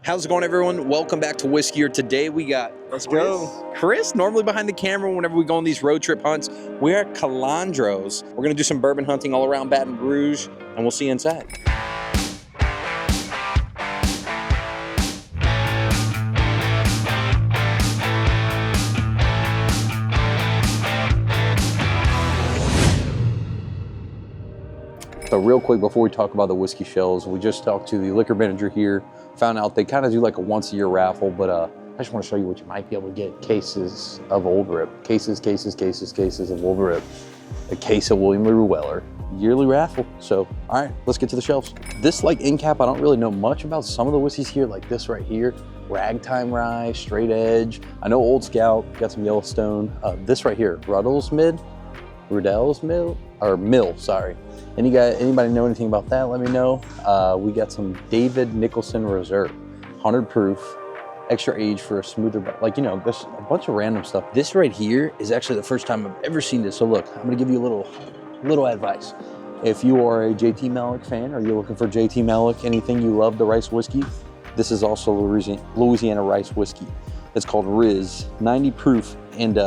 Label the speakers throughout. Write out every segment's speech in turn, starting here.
Speaker 1: How's it going, everyone? Welcome back to Whiskey. Today we got Chris, normally behind the camera whenever we go on these road trip hunts. We're at Calandro's. We're gonna do some bourbon hunting all around Baton Rouge, and we'll see you inside. So real quick, before we talk about the whiskey shelves, we just talked to the liquor manager here, found out they kind of do like a once-a-year raffle, but I just want to show you what you might be able to get. Cases of Old Rip. Cases of Old Rip. A case of William LaRue Weller. Yearly raffle. So, all right, let's get to the shelves. This like end cap, I don't really know much about some of the whiskeys here, like this right here. Ragtime Rye, Straight Edge. I know Old Scout, got some Yellowstone. This right here, Ruddell's Mill, sorry. Anybody know anything about that? Let me know. We got some David Nicholson Reserve, 100 proof, extra age for a smoother, like, you know, there's a bunch of random stuff. This right here is actually the first time I've ever seen this. So look, I'm gonna give you a little advice. If you are a JT Malik fan or you're looking for JT Malik, anything you love the rice whiskey, this is also Louisiana rice whiskey. It's called Riz, 90 proof, and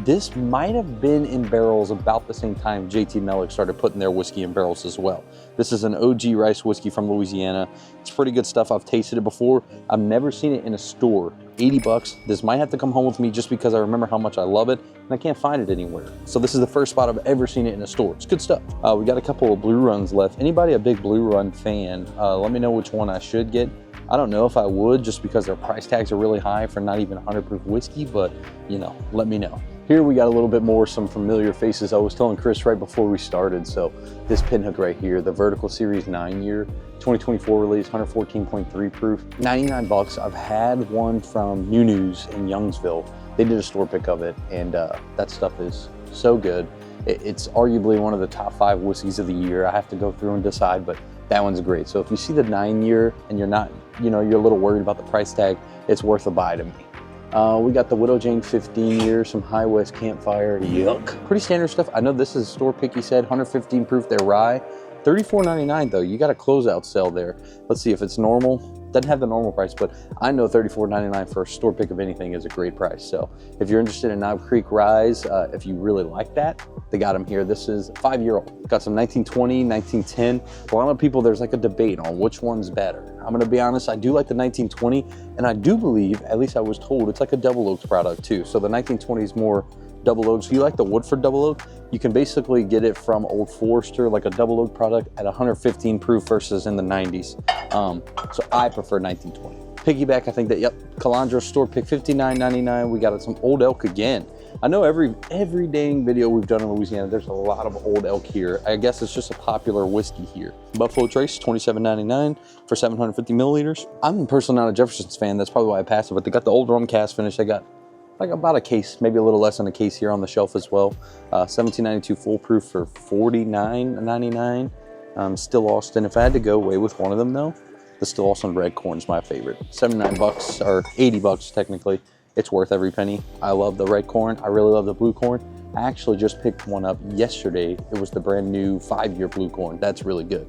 Speaker 1: this might have been in barrels about the same time JT Malik started putting their whiskey in barrels as well. This is an OG rice whiskey from Louisiana. It's pretty good stuff. I've tasted it before. I've never seen it in a store. 80 bucks. This might have to come home with me just because I remember how much I love it and I can't find it anywhere. So this is the first spot I've ever seen it in a store. It's good stuff. We got a couple of Blue Runs left. Anybody a big Blue Run fan, let me know which one I should get. I don't know if I would just because their price tags are really high for not even 100 proof whiskey, but you know, let me know. Here we got a little bit more, some familiar faces. I was telling Chris right before we started, so this pinhook right here, the Vertical Series 9-year, 2024 release, 114.3 proof, 99 bucks. I've had one from New News in Youngsville. They did a store pick of it, and that stuff is so good. It's arguably one of the top 5 whiskeys of the year. I have to go through and decide, but that one's great. So if you see the 9-year and you're not, you know, you're a little worried about the price tag, it's worth a buy to me. We got the Widow Jane 15-year, some High West Campfire, yuck. Pretty standard stuff. I know this is store pick, he said, 115 proof, they're rye. $34.99 though, you got a closeout sale there. Let's see if it's normal. Doesn't have the normal price, but I know $34.99 for a store pick of anything is a great price. So if you're interested in Knob Creek Ryes, if you really like that, they got them here. This is 5-year-old. Got some 1920, 1910. For a lot of people, there's like a debate on which one's better. I'm gonna be honest, I do like the 1920, and I do believe, at least I was told, it's like a double oaked product too. So the 1920 is more double oaked. So you like the Woodford double oak, you can basically get it from Old Forester, like a double oak product at 115 proof versus in the 90s. So I prefer 1920. Piggyback, I think that, yep, Calandro's store pick, $59.99. We got some Old Elk again. I know every dang video we've done in Louisiana, there's a lot of Old Elk here. I guess it's just a popular whiskey here. Buffalo Trace, $27.99 for 750 milliliters. I'm personally not a Jefferson's fan. That's probably why I passed it, but they got the old rum cast finish. They got like about a case, maybe a little less than a case here on the shelf as well. 1792 full proof for $49.99. Still Austin. If I had to go away with one of them though, the Still Austin Red Corn's my favorite. 79 bucks or 80 bucks technically. It's worth every penny. I love the red corn. I really love the blue corn. I actually just picked one up yesterday. It was the brand new 5-year blue corn. That's really good.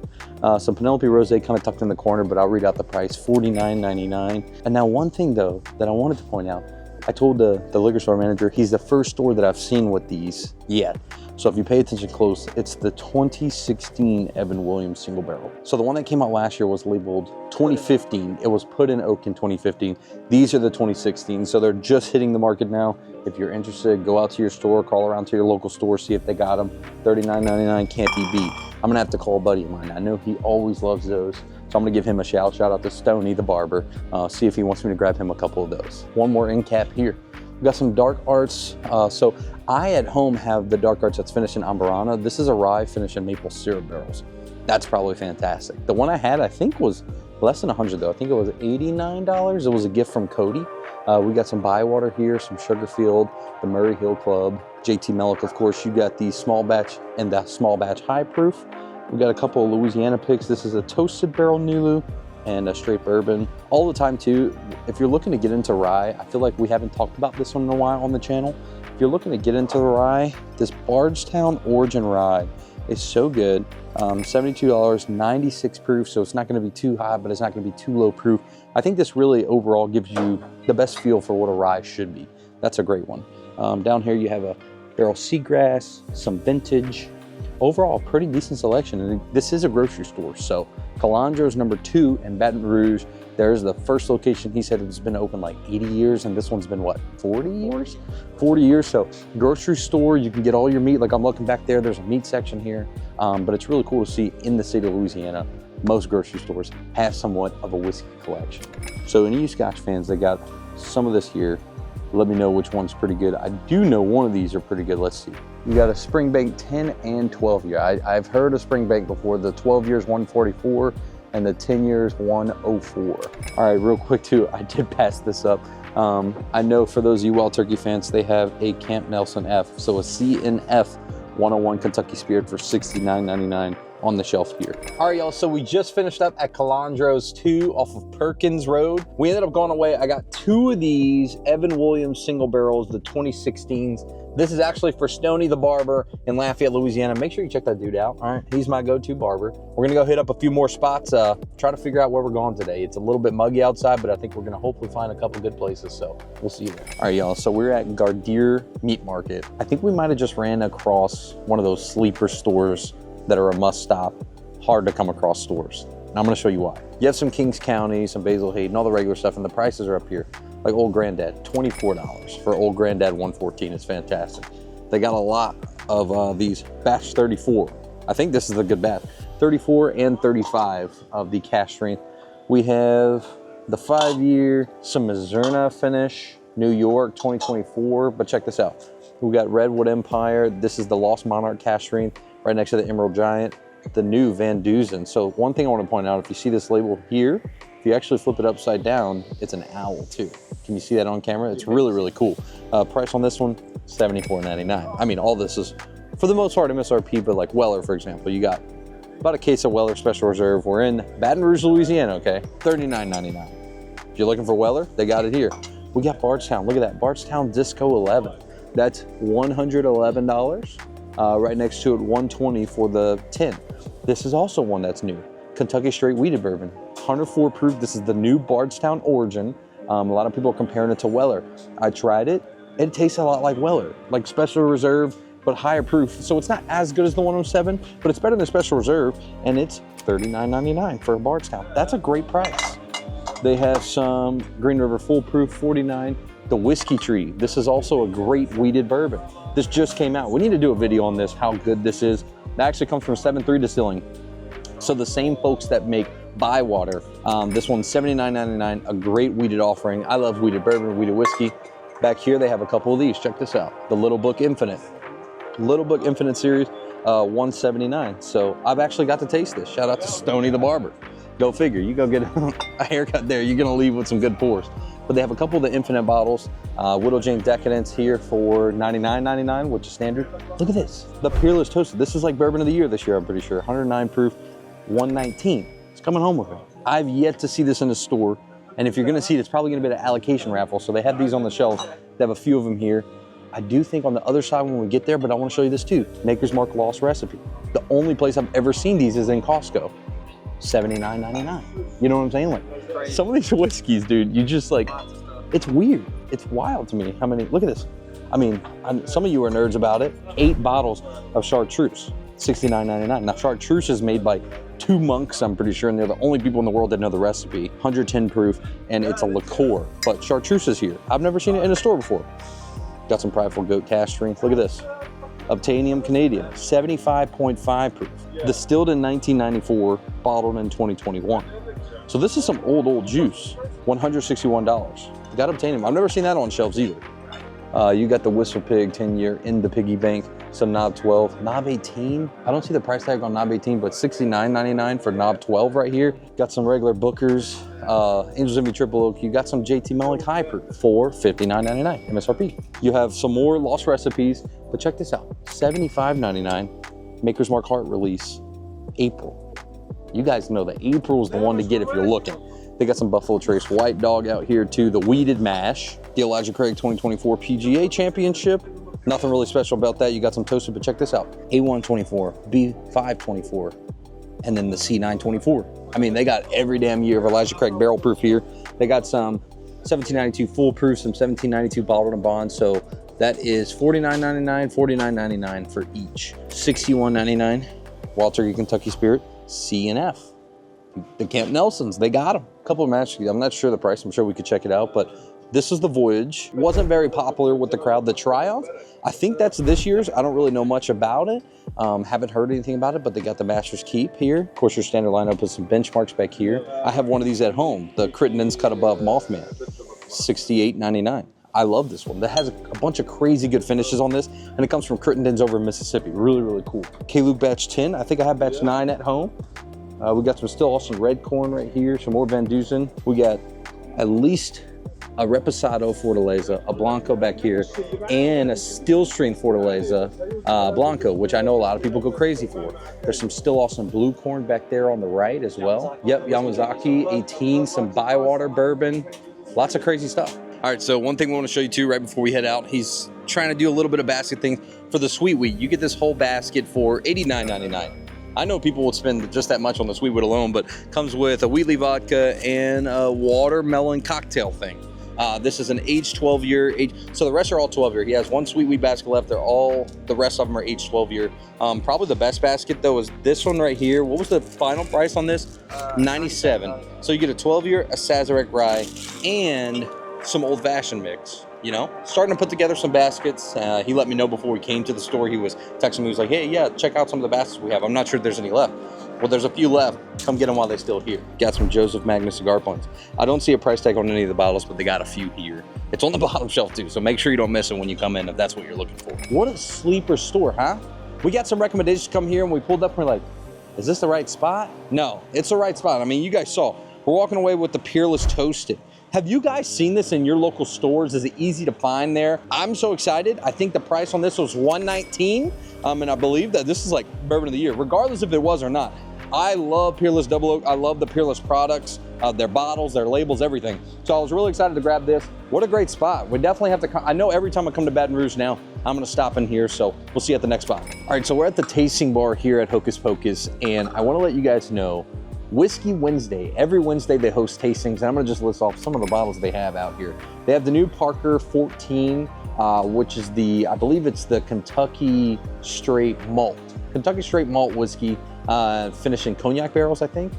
Speaker 1: Some Penelope Rosé kind of tucked in the corner, but I'll read out the price, $49.99. And now one thing though that I wanted to point out, I told the liquor store manager, he's the first store that I've seen with these yet. So if you pay attention close, it's the 2016 Evan Williams single barrel. So the one that came out last year was labeled 2015. It was put in oak in 2015. These are the 2016, so they're just hitting the market now. If you're interested, go out to your store, call around to your local store, see if they got them. $39.99 can't be beat. I'm gonna have to call a buddy of mine. I know he always loves those. So I'm gonna give him a shout out to Stoney, the barber, see if he wants me to grab him a couple of those. One more end cap here. We got some Dark Arts. So I at home have the Dark Arts that's finished in Ambarana. This is a rye finished in maple syrup barrels. That's probably fantastic. The one I had, I think was less than 100 though. I think it was $89. It was a gift from Cody. We got some Bywater here, some Sugarfield, the Murray Hill Club, JT Malik, of course. You got the small batch and the small batch high proof. We got a couple of Louisiana picks. This is a toasted barrel Nulu and a straight bourbon. All the time too, if you're looking to get into rye, I feel like we haven't talked about this one in a while on the channel. If you're looking to get into the rye, this Bardstown Origin Rye is so good. $72, 96 proof, so it's not gonna be too high, but it's not gonna be too low proof. I think this really overall gives you the best feel for what a rye should be. That's a great one. Down here you have a barrel seagrass, some vintage. Overall, pretty decent selection. And this is a grocery store. So Calandro's number 2 in Baton Rouge. There's the first location. He said it's been open like 80 years, and this one's been what, 40 years? 40 years. So grocery store, you can get all your meat. Like I'm looking back there, there's a meat section here. But it's really cool to see in the state of Louisiana, most grocery stores have somewhat of a whiskey collection. So any of you Scotch fans, they got some of this here. Let me know which one's pretty good. I do know one of these are pretty good. Let's see. You got a Springbank 10 and 12 year. I've heard of Springbank before. The 12 years 144 and the 10 years 104. All right, real quick too, I did pass this up. I know for those of you Wild Turkey fans, they have a Camp Nelson F. So a C and F 101 Kentucky Spirit for $69.99 on the shelf here. All right, y'all, so we just finished up at Calandro's 2 off of Perkins Road. We ended up going away. I got 2 of these Evan Williams single barrels, the 2016s. This is actually for Stoney the barber in Lafayette, Louisiana. Make sure you check that dude out. All right, he's my go-to barber. We're gonna go hit up a few more spots, try to figure out where we're going today. It's a little bit muggy outside, but I think we're gonna hopefully find a couple good places, so we'll see you there. All right, y'all, so we're at Gardier Meat Market. I think we might've just ran across one of those sleeper stores that are a must stop, hard to come across stores. And I'm gonna show you why. You have some Kings County, some Basil Hayden, all the regular stuff, and the prices are up here. Like Old Granddad, $24 for Old Granddad 114. It's fantastic. They got a lot of these batch 34. I think this is a good batch. 34 and 35 of the cask strength. We have the 5 year, some Mizurna finish, New York 2024, but check this out. We got Redwood Empire. This is the Lost Monarch cask strength right next to the Emerald Giant, the new Van Dusen. So one thing I want to point out, if you see this label here, if you actually flip it upside down, it's an owl too. Can you see that on camera? It's really, really cool. Price on this one, $74.99. I mean, all this is, for the most part, MSRP, but like Weller, for example, you got about a case of Weller Special Reserve. We're in Baton Rouge, Louisiana, okay? $39.99. If you're looking for Weller, they got it here. We got Bardstown, look at that, Bardstown Disco 11. That's $111. Right next to it, $120 for the 10. This is also one that's new. Kentucky Straight Wheated Bourbon, 104 proof. This is the new Bardstown Origin. A lot of people are comparing it to Weller. I tried it. It tastes a lot like Weller, like Special Reserve, but higher proof. So it's not as good as the 107, but it's better than Special Reserve, and it's $39.99 for a Bardstown. That's a great price. They have some Green River Full Proof, $49. The Whiskey Tree. This is also a great wheated bourbon. This just came out. We need to do a video on this, how good this is. That actually comes from 7-3 Distilling. So the same folks that make Bywater. This one's $79.99, a great wheated offering. I love wheated bourbon, wheated whiskey. Back here, they have a couple of these. Check this out. The Little Book Infinite. Little Book Infinite series, $179. So I've actually got to taste this. Shout out to Stoney the barber. Go figure, you go get a haircut there. You're gonna leave with some good pours. But they have a couple of the Infinite bottles. Widow Jane Decadence here for $99.99, which is standard. Look at this, the Peerless Toasted. This is like Bourbon of the Year this year, I'm pretty sure. 109 proof, $119. It's coming home with it. I've yet to see this in the store. And if you're gonna see it, it's probably gonna be an allocation raffle. So they have these on the shelf. They have a few of them here. I do think on the other side when we get there, but I wanna show you this too. Maker's Mark Lost Recipe. The only place I've ever seen these is in Costco. $79.99. You know what I'm saying? Like some of these whiskeys, dude, you just like, it's weird. It's wild to me how many, look at this. I mean, some of you are nerds about it. 8 bottles of chartreuse, $69.99. Now chartreuse is made by 2 monks, I'm pretty sure, and they're the only people in the world that know the recipe. 110 proof, and it's a liqueur, but chartreuse is here. I've never seen it in a store before. Got some Prideful Goat cask strength. Look at this. Obtainium Canadian, 75.5 proof. Distilled in 1994, bottled in 2021. So this is some old juice, $161. Got Obtainium. I've never seen that on shelves either. You got the Whistle Pig 10-year in the piggy bank, some Knob 12. Knob 18, I don't see the price tag on Knob 18, but $69.99 for Knob 12 right here. Got some regular Booker's, Angels Envy Triple Oak. You got some JT Mullick High Proof for $59.99 MSRP. You have some more Lost Recipes, but check this out, $75.99. Maker's Mark Heart Release, April. You guys know that April is the one to get if you're looking. They got some Buffalo Trace White Dog out here too, the Weeded Mash, the Elijah Craig 2024 PGA Championship. Nothing really special about that. You got some toasted, but check this out. A124, B524, and then the C924. I mean, they got every damn year of Elijah Craig barrel proof here. They got some 1792 foolproof, some 1792 bottled and bond. So that is $49.99, $49.99 for each. $61.99. Wild Turkey Kentucky Spirit, C and F. The Camp Nelsons, they got them. A couple of matches. I'm not sure the price. I'm sure we could check it out, but this is the Voyage. Wasn't very popular with the crowd. The Triumph, I think that's this year's. I don't really know much about it. Haven't heard anything about it, but they got the Master's Keep here. Of course, your standard lineup with some benchmarks back here. I have one of these at home, the Crittenden's Cut Above Mothman, $68.99. I love this one. That has a bunch of crazy good finishes on this, and it comes from Crittenden's over in Mississippi. Really, really cool. K-Luke batch 10. I think I have batch 9 at home. We got some still awesome red corn right here, some more Van Dusen. We got at least a Reposado Fortaleza, a Blanco back here, and a Still Strength Fortaleza Blanco, which I know a lot of people go crazy for. There's some still awesome blue corn back there on the right as well. Yep, Yamazaki 18, some Bywater Bourbon, lots of crazy stuff. All right, so one thing we want to show you too right before we head out, he's trying to do a little bit of basket thing for the sweet wheat. You get this whole basket for $89.99. I know people would spend just that much on the sweet wheat alone, but comes with a Wheatley vodka and a watermelon cocktail thing. This is an aged 12-year, so the rest are all 12-year. He has one sweet wheat basket left. The rest of them are aged 12-year. Probably the best basket though is this one right here. What was the final price on this? $97. So you get a 12-year, a Sazerac rye, and some old fashioned mix. You know, starting to put together some baskets. He let me know before we came to the store. He was texting me. He was like, hey, yeah, check out some of the baskets we have. I'm not sure if there's any left. Well, there's a few left. Come get them while they're still here. Got some Joseph Magnus cigar blends. I don't see a price tag on any of the bottles, but they got a few here. It's on the bottom shelf too, so make sure you don't miss it when you come in if that's what you're looking for. What a sleeper store, huh? We got some recommendations to come here, and we pulled up and we're like, is this the right spot? No, it's the right spot. I mean, you guys saw. We're walking away with the Peerless Toasted. Have you guys seen this in your local stores? Is it easy to find there? I'm so excited. I think the price on this was $119, and I believe that this is like bourbon of the year, regardless if it was or not. I love Peerless Double Oak. I love the Peerless products, their bottles, their labels, everything. So I was really excited to grab this. What a great spot. We definitely have to come. I know every time I come to Baton Rouge now, I'm gonna stop in here, so we'll see you at the next spot. All right, so we're at the tasting bar here at Hocus Pocus, and I wanna let you guys know, Whiskey Wednesday. Every Wednesday they host tastings, and I'm gonna just list off some of the bottles they have out here. They have the new Parker 14, which is I believe it's the Kentucky Straight Malt. Kentucky Straight Malt whiskey, finished in cognac barrels, I think.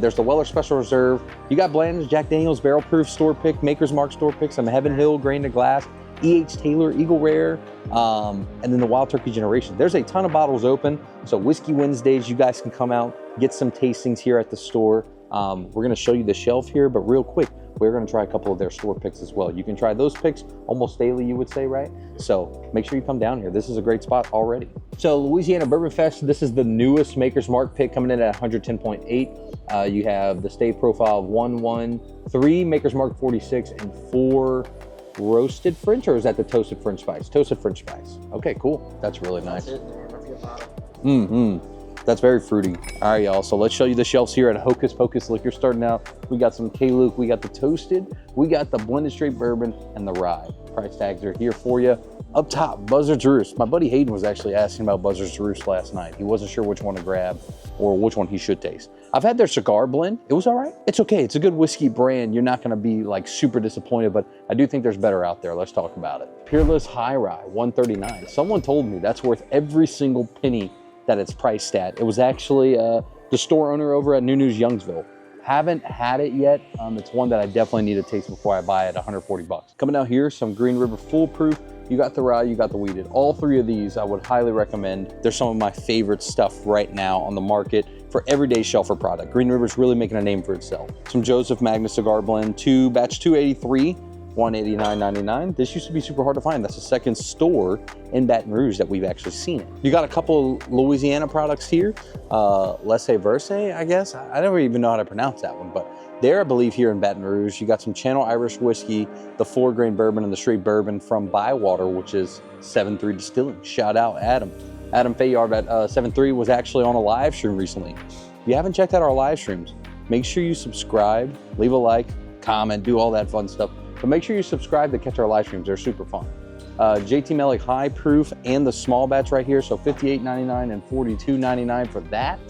Speaker 1: There's the Weller Special Reserve. You got Bland's, Jack Daniel's Barrel Proof Store Pick, Maker's Mark Store Pick, some Heaven Hill Grain to Glass, E.H. Taylor Eagle Rare, and then the Wild Turkey Generation. There's a ton of bottles open, so Whiskey Wednesdays, you guys can come out, get some tastings here at the store. We're gonna show you the shelf here, but real quick, we're gonna try a couple of their store picks as well. You can try those picks almost daily, you would say, right? So make sure you come down here. This is a great spot already. So Louisiana Bourbon Fest, this is the newest Maker's Mark pick coming in at 110.8. You have the Stay Profile of 113, Maker's Mark 46, and 4 roasted French, or is that the toasted French spice? Toasted French spice. Okay, cool. That's really nice. That's very fruity. All right, y'all. So let's show you the shelves here at Hocus Pocus Liquor. Starting out, we got some K-Luke, we got the toasted, we got the blended straight bourbon, and the rye. Price tags are here for you. Up top, Buzzard's Roost. My buddy Hayden was actually asking about Buzzard's Roost last night. He wasn't sure which one to grab or which one he should taste. I've had their cigar blend. It was all right. It's okay. It's a good whiskey brand. You're not going to be like super disappointed, but I do think there's better out there. Let's talk about it. Peerless High Rye, $139. Someone told me that's worth every single penny that it's priced at. It was actually the store owner over at New News Youngsville. Haven't had it yet. It's one that I definitely need to taste before I buy it, 140 bucks. Coming out here, some Green River Foolproof. You got the rye, you got the wheated. All three of these I would highly recommend. They're some of my favorite stuff right now on the market for everyday shelfer product. Green River's really making a name for itself. Some Joseph Magnus Cigar Blend, batch 283, $189.99. This used to be super hard to find. That's the second store in Baton Rouge that we've actually seen it. You got a couple Louisiana products here. Laissez Verse, I guess. I don't even know how to pronounce that one, but there, I believe, here in Baton Rouge, you got some Channel Irish whiskey, the 4-grain bourbon, and the straight bourbon from Bywater, which is 7-3 Distilling. Shout out Adam. Adam Fayard at 7-3 was actually on a live stream recently. If you haven't checked out our live streams, make sure you subscribe, leave a like, comment, do all that fun stuff. But make sure you subscribe to catch our live streams. They're super fun. JT Mellick High Proof and the small batch right here. So $58.99 and $42.99 for that.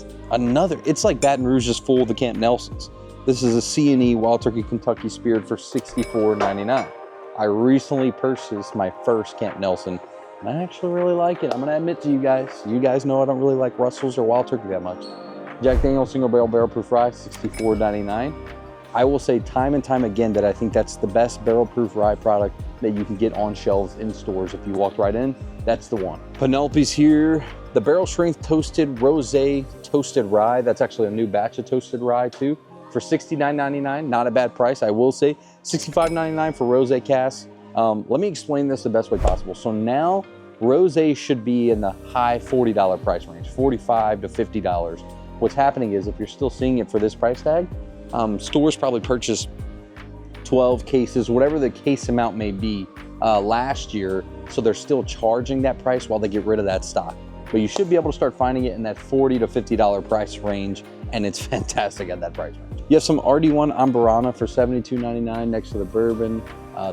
Speaker 1: It's like Baton Rouge is full of the Camp Nelsons. This is a C&E Wild Turkey Kentucky Spirit for $64.99. I recently purchased my first Camp Nelson, and I actually really like it. I'm gonna admit to you guys know I don't really like Russells or Wild Turkey that much. Jack Daniel's Single Barrel Proof Rye, $64.99. I will say time and time again that I think that's the best barrel proof rye product that you can get on shelves in stores. If you walk right in, that's the one. Penelope's here. The barrel strength toasted rosé toasted rye. That's actually a new batch of toasted rye too, for $69.99. Not a bad price, I will say. $65.99 for rosé cask. Let me explain this the best way possible. So now rosé should be in the high $40 price range, $45 to $50. What's happening is, if you're still seeing it for this price tag, stores probably purchased 12 cases, whatever the case amount may be, last year. So they're still charging that price while they get rid of that stock. But you should be able to start finding it in that $40 to $50 price range, and it's fantastic at that price range. You have some RD1 Amburana for $72.99 next to the Bourbon,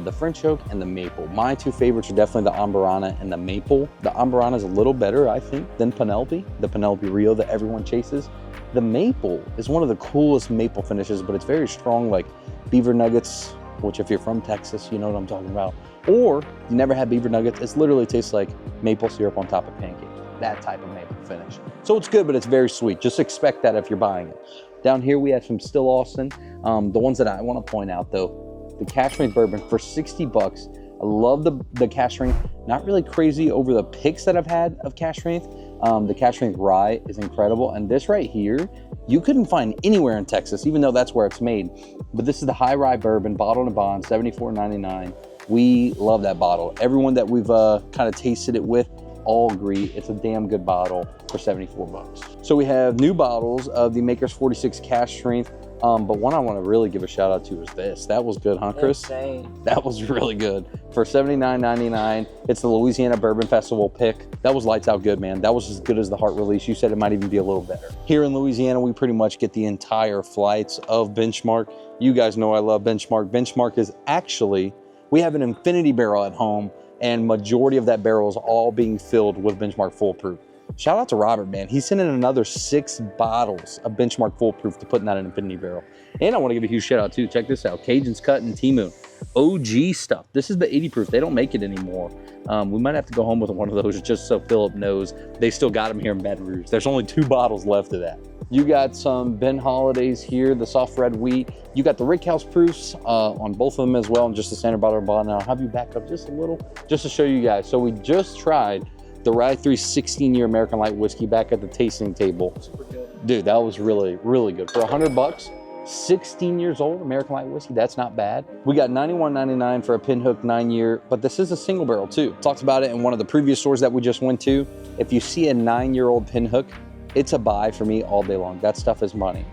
Speaker 1: the French Oak, and the Maple. My two favorites are definitely the Amburana and the Maple. The Amburana is a little better, I think, than Penelope, the Penelope Rio that everyone chases. The Maple is one of the coolest maple finishes, but it's very strong, like beaver nuggets, which if you're from Texas, you know what I'm talking about. Or you never had beaver nuggets, it literally tastes like maple syrup on top of pancakes. That type of maple finish. So it's good, but it's very sweet. Just expect that if you're buying it. Down here we have some Still Austin. The ones that I want to point out though, the cash strength bourbon for 60 bucks. I love the cash strength. Not really crazy over the picks that I've had of cash strength. The cash strength rye is incredible, and this right here you couldn't find anywhere in Texas, even though that's where it's made. But this is the high rye bourbon, bottled and bond, $74.99. We love that bottle. Everyone that we've kind of tasted it with all agree it's a damn good bottle for 74 bucks. So we have new bottles of the Maker's 46 cash strength, but one I want to really give a shout out to is this. That was good, huh, Chris?
Speaker 2: Insane.
Speaker 1: That was really good for $79.99. It's the Louisiana Bourbon Festival pick. That was lights out good, man. That was as good as the Heart release. You said it might even be a little better. Here in Louisiana, we pretty much get the entire flights of Benchmark. You guys know I love Benchmark. Benchmark is actually, we have an infinity barrel at home, and majority of that barrel is all being filled with Benchmark Full Proof. Shout out to Robert, man. He sent in another 6 bottles of Benchmark Full Proof to put in that infinity barrel. And I want to give a huge shout out too. Check this out. Cajun's Cut and T-Moon. OG stuff. This is the 80 proof. They don't make it anymore. We might have to go home with one of those just so Philip knows they still got them here in Baton Rouge. There's only 2 bottles left of that. You got some Ben Holidays here, the soft red wheat. You got the Rickhouse proofs on both of them as well, and just the standard bottle of bond. Now I'll have you back up just a little, just to show you guys. So we just tried the Rye 3 16-year American Light Whiskey back at the tasting table.
Speaker 2: Super good.
Speaker 1: Dude, that was really, really good. For 100 bucks, 16 years old American Light Whiskey, that's not bad. We got $91.99 for a Pinhook 9-year, but this is a single barrel too. Talked about it in one of the previous stores that we just went to. If you see a 9-year-old Pinhook, it's a buy for me all day long. That stuff is money.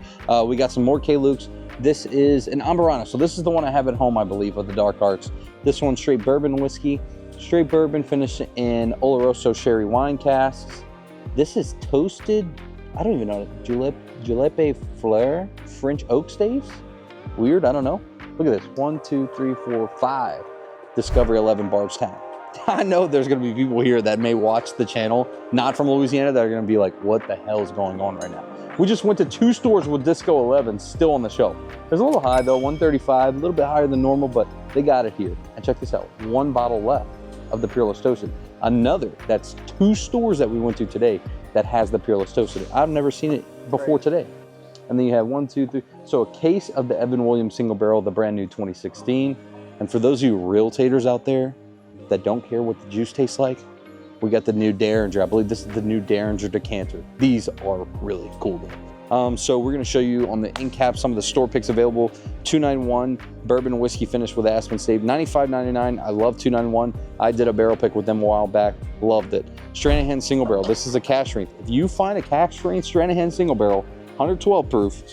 Speaker 1: We got some more K-Lukes. This is an Amburana. So this is the one I have at home, I believe, of the Dark Arts. This one's straight bourbon whiskey. Straight bourbon finished in Oloroso sherry wine casks. This is toasted, I don't even know, Julepe Fleur French oak staves? Weird, I don't know. Look at this, 1, 2, 3, 4, 5. Discovery 11 Bardstown. I know there's gonna be people here that may watch the channel, not from Louisiana, that are gonna be like, what the hell is going on right now? We just went to 2 stores with Disco 11 still on the shelf. It's a little high though, 135, a little bit higher than normal, but they got it here. And check this out, 1 bottle left of the Peerless Toasted. Another, that's 2 stores that we went to today that has the Peerless Toasted. I've never seen it before today. And then you have 1, 2, 3. So a case of the Evan Williams Single Barrel, the brand new 2016. And for those of you real taters out there that don't care what the juice tastes like, we got the new Derringer. I believe this is the new Derringer decanter. These are really cool though. So we're gonna show you on the end cap some of the store picks available. 291 bourbon whiskey finish with Aspen Stave, $95.99. I love 291. I did a barrel pick with them a while back, loved it. Stranahan single barrel, this is a cash strength. If you find a cash strength Stranahan single barrel, 112 proof,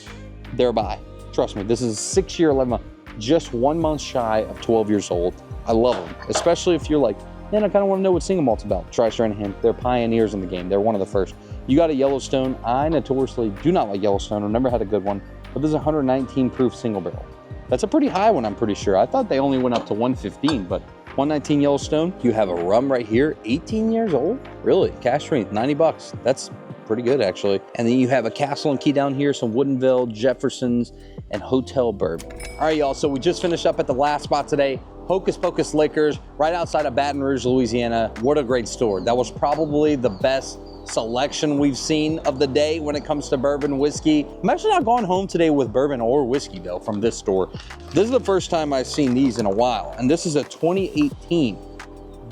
Speaker 1: they're buy. Trust me, this is a 6-year, 11 month, just 1 month shy of 12 years old. I love them, especially if you're like, man, I kind of want to know what single malt's about. Try Stranahan. They're pioneers in the game. They're one of the first. You got a Yellowstone. I notoriously do not like Yellowstone. I've never had a good one, but this is a 119 proof single barrel. That's a pretty high one, I'm pretty sure. I thought they only went up to 115, but 119 Yellowstone. You have a rum right here, 18 years old. Really, cash strength, 90 bucks. That's pretty good actually. And then you have a Castle and Key down here, some Woodinville, Jefferson's, and Hotel Bourbon. All right, y'all, so we just finished up at the last spot today, Hocus Pocus Liquors, right outside of Baton Rouge, Louisiana. What a great store. That was probably the best selection we've seen of the day when it comes to bourbon whiskey. I'm actually not going home today with bourbon or whiskey though from this store. This is the first time I've seen these in a while, and this is a 2018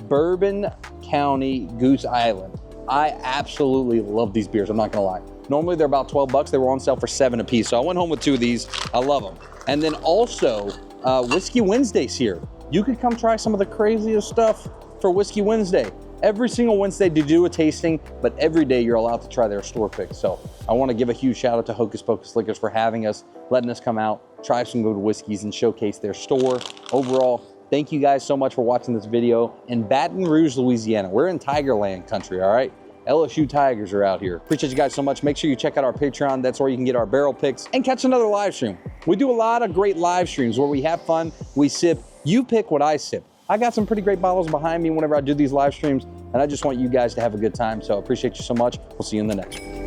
Speaker 1: Bourbon County Goose Island. I absolutely love these beers, I'm not gonna lie. Normally they're about 12 bucks. They were on sale for 7 a piece. So I went home with 2 of these. I love them. And then also Whiskey Wednesday's here. You could come try some of the craziest stuff for Whiskey Wednesday. Every single Wednesday they do a tasting, but every day you're allowed to try their store picks. So I want to give a huge shout out to Hocus Pocus Liquors for having us, letting us come out, try some good whiskeys and showcase their store. Overall, thank you guys so much for watching this video. In Baton Rouge, Louisiana, we're in Tigerland country, all right? LSU Tigers are out here. Appreciate you guys so much. Make sure you check out our Patreon. That's where you can get our barrel picks and catch another live stream. We do a lot of great live streams where we have fun, we sip, you pick what I sip. I got some pretty great bottles behind me whenever I do these live streams, and I just want you guys to have a good time. So I appreciate you so much. We'll see you in the next one.